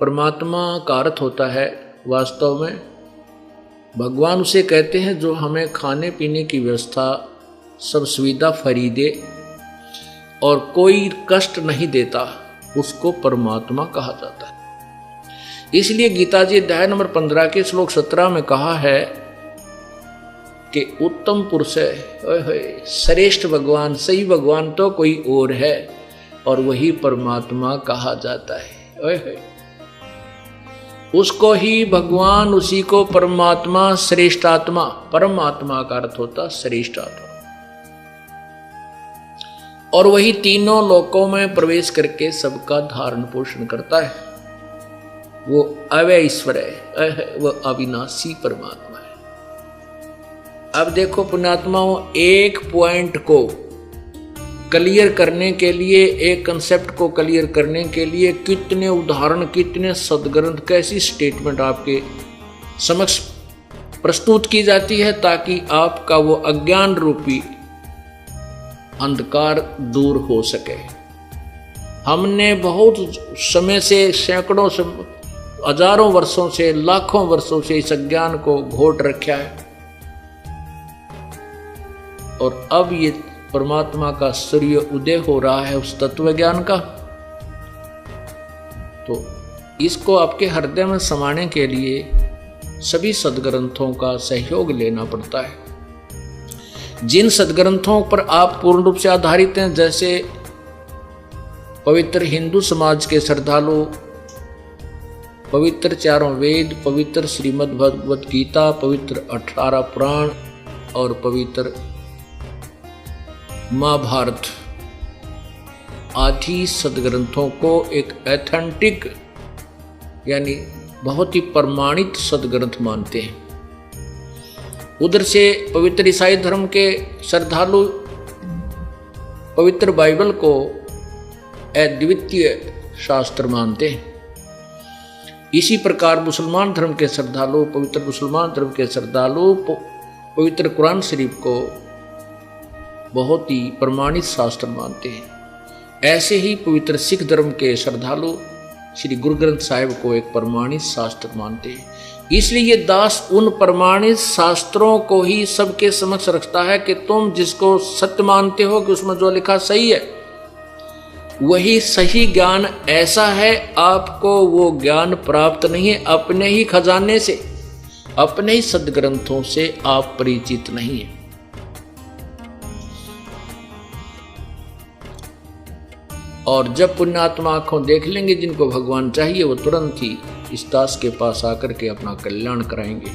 परमात्मा का अर्थ होता है वास्तव में भगवान उसे कहते हैं जो हमें खाने पीने की व्यवस्था सब सुविधा फ्री दे और कोई कष्ट नहीं देता, उसको परमात्मा कहा जाता है। इसलिए गीता जी अध्याय नंबर 15 के श्लोक 17 में कहा है कि उत्तम पुरुष है, श्रेष्ठ भगवान, सही भगवान तो कोई और है और वही परमात्मा कहा जाता है। उसको ही भगवान, उसी को परमात्मा, श्रेष्ठ आत्मा, परमात्मा का अर्थ होता श्रेष्ठ आत्मा, और वही तीनों लोकों में प्रवेश करके सबका धारण पोषण करता है। वो अव्यय ईश्वर है, वो अविनाशी परमात्मा है। अब देखो पुण्यात्माओं, एक पॉइंट को क्लियर करने के लिए, एक कंसेप्ट को क्लियर करने के लिए कितने उदाहरण, कितने सदग्रंथ, कैसी स्टेटमेंट आपके समक्ष प्रस्तुत की जाती है ताकि आपका वो अज्ञान रूपी अंधकार दूर हो सके। हमने बहुत समय से, सैकड़ों से, हजारों वर्षों से, लाखों वर्षों से इस अज्ञान को घोट रखा है और अब ये परमात्मा का सूर्य उदय हो रहा है उस तत्व ज्ञान का। तो इसको आपके हृदय में समाने के लिए सभी सदग्रंथों का सहयोग लेना पड़ता है। जिन सदग्रंथों पर आप पूर्ण रूप से आधारित हैं, जैसे पवित्र हिंदू समाज के श्रद्धालु पवित्र चारों वेद, पवित्र श्रीमद् भगवत गीता, पवित्र 18 पुराण और पवित्र महाभारत आदि सदग्रंथों को एक एथेंटिक यानी बहुत ही प्रमाणित सदग्रंथ मानते हैं। उधर से पवित्र ईसाई धर्म के श्रद्धालु पवित्र बाइबल को अद्वितीय शास्त्र मानते हैं। इसी प्रकार मुसलमान धर्म के श्रद्धालु, पवित्र मुसलमान धर्म के श्रद्धालु पवित्र कुरान शरीफ को बहुत ही प्रमाणित शास्त्र मानते हैं। ऐसे ही पवित्र सिख धर्म के श्रद्धालु श्री गुरु ग्रंथ साहिब को एक प्रमाणित शास्त्र मानते हैं। इसलिए ये दास उन प्रमाणित शास्त्रों को ही सबके समक्ष रखता है कि तुम जिसको सत्य मानते हो कि उसमें जो लिखा सही है, वही सही ज्ञान ऐसा है, आपको वो ज्ञान प्राप्त नहीं है अपने ही खजाने से, अपने ही सदग्रंथों से आप परिचित नहीं है। और जब पुण्यात्मा आंखों देख लेंगे जिनको भगवान चाहिए, वो तुरंत ही इस दास के पास आकर के अपना कल्याण कराएंगे।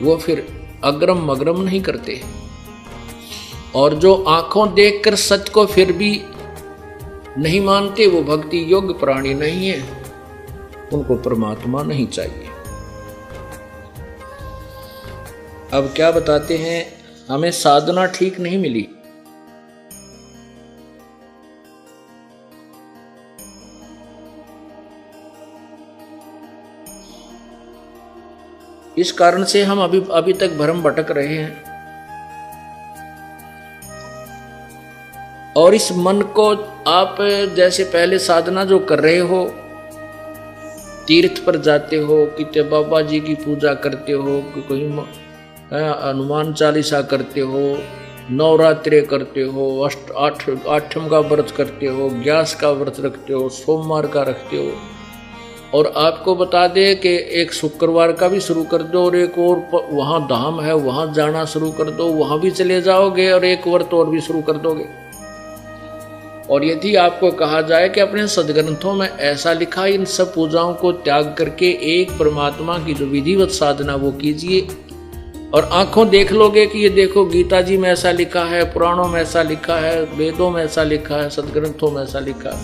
वो फिर अग्रम मग्रम नहीं करते। और जो आंखों देखकर सत्य को फिर भी नहीं मानते, वो भक्ति योग्य प्राणी नहीं है, उनको परमात्मा नहीं चाहिए। अब क्या बताते हैं, हमें साधना ठीक नहीं मिली। इस कारण से हम अभी तक भ्रम भटक रहे हैं। और इस मन को आप जैसे पहले साधना जो कर रहे हो, तीर्थ पर जाते हो, कितने बाबा जी की पूजा करते हो, कोई हनुमान चालीसा करते हो, नवरात्रे करते हो, आठम का व्रत करते हो, ग्यास का व्रत रखते हो, सोमवार का रखते हो, और आपको बता दे कि एक शुक्रवार का भी शुरू कर दो और एक और वहाँ धाम है वहाँ जाना शुरू कर दो, वहाँ भी चले जाओगे और एक व्रत और भी शुरू कर दोगे। और यदि आपको कहा जाए कि अपने सदग्रंथों में ऐसा लिखा, इन सब पूजाओं को त्याग करके एक परमात्मा की जो विधिवत साधना वो कीजिए, और आंखों देख लोगे कि ये देखो गीता जी में ऐसा लिखा है, पुराणों में ऐसा लिखा है, वेदों में ऐसा लिखा है, सदग्रंथों में ऐसा लिखा है,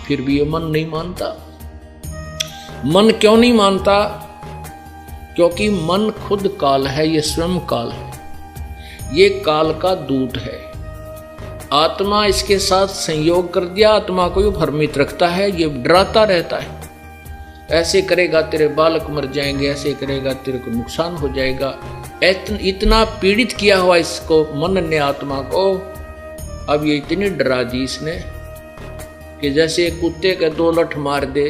फिर भी ये मन नहीं मानता। मन क्यों नहीं मानता? क्योंकि मन खुद काल है, ये स्वयं काल है, ये काल का दूत है। आत्मा इसके साथ संयोग कर दिया, आत्मा को ये भ्रमित रखता है, ये डराता रहता है, ऐसे करेगा तेरे बालक मर जाएंगे, ऐसे करेगा तेरे को नुकसान हो जाएगा। इतना पीड़ित किया हुआ इसको मन ने, आत्मा को, अब ये इतनी डरा दी इसने कि जैसे कुत्ते के 2 लठ मार दे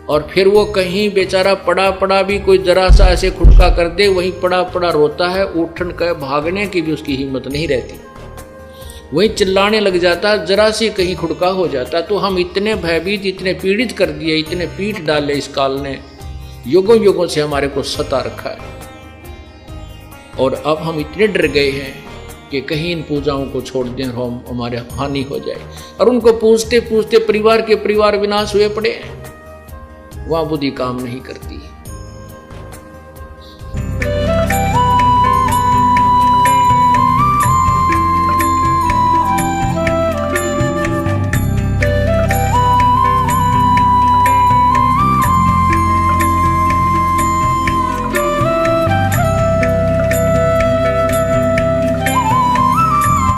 और फिर वो कहीं बेचारा पड़ा पड़ा भी कोई जरा सा ऐसे खुटका कर दे, वहीं पड़ा पड़ा रोता है, उठन के भागने की भी उसकी हिम्मत नहीं रहती, वहीं चिल्लाने लग जाता, जरा सी कहीं खुटका हो जाता। तो हम इतने भयभीत, इतने पीड़ित कर दिए, इतने पीट डाले इस काल ने, युगों युगों से हमारे को सता रखा है। और अब हम इतने डर गए हैं कि कहीं इन पूजाओं को छोड़ दें और हम हमारे हानि हो जाए। और उनको पूछते पूछते परिवार के परिवार विनाश हुए पड़े हैं, वहां बुद्धि काम नहीं करती।